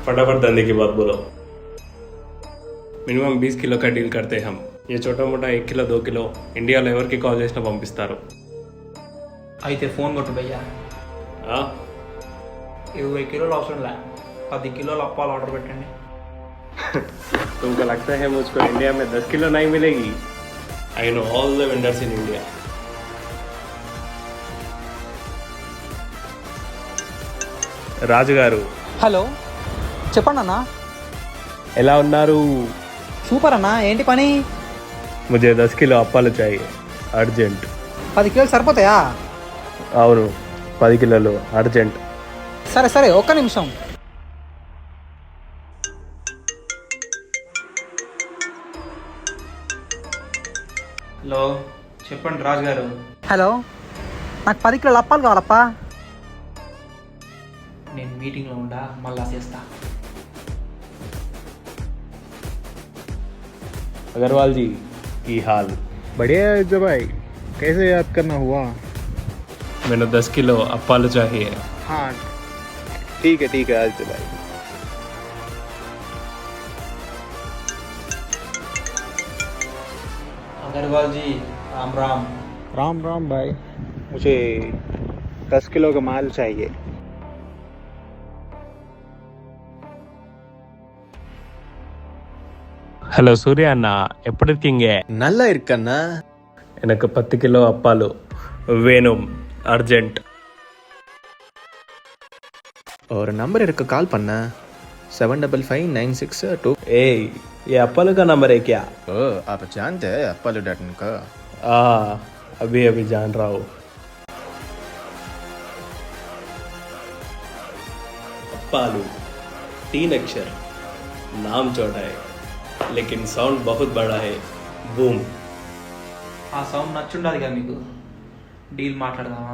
फटाफट धंधे की बात बोलो। मिनिमम 20 किलो का डील करते हम। ये छोटा मोटा 1 किलो 2 किलो ఇండియాలో ఎవరికి కాల్ చేసినా పంపిస్తారు। అయితే ఫోన్ కొట్టు భయ్యా। 20 కిలోలు అవసరంలే, 10 కిలోలు అప్పాలు ఆర్డర్ పెట్టండి। तुमको लगता है मुझको इंडिया में 10 किलो नहीं मिलेगी? I know all the vendors in India. Raju garu hello, చెప్పండి అన్న। ఎలా ఉన్నారు? సూపర్ అన్న, ఏంటి పని? मुझे 10 किलो అప్పాలు चाहिए అర్జెంట్। 10 కిలోలు సరిపోతాయా? అవును, 10 కిలోలు అర్జెంట్। సరే సరే, ఒక్క నిమిషం। హలో, చెప్పండి రాజు గారు। హలో, నాకు 10 కిలోలు అప్పాలు కావాలప్పా। నేను మీటింగ్లో ఉండా, మళ్ళా చేస్తా। अग्रवाल जी की हाल? बढ़िया है जो भाई, कैसे याद करना हुआ? मैंने 10 किलो अप्पाలు चाहिए। हाँ ठीक है आज भाई। अग्रवाल जी, राम राम। राम राम भाई, मुझे 10 किलो का माल चाहिए। ஹலோ சூர்யா அண்ணா, எப்படி இருக்கீங்க? நல்லா இருக்கண்ணா। எனக்கு 10 கிலோ அப்பாலு வேணும் அர்ஜென்ட்। ஒரு நம்பர் இருக்கு, கால் பண்ண 755962। ஏய், ये अप्पालू का नंबर है क्या? ओ, आप जानते हैं अप्पालू डॉट इन का? अभी अभी जान रहा हूँ। अप्पालू 3 अक्षर, नाम छोटा है लेकिन साउंड बहुत बड़ा है, बूम। ఆ సౌండ్ నచ్చుండదుగా మీకు। డీల్ మాట్లాడదామా?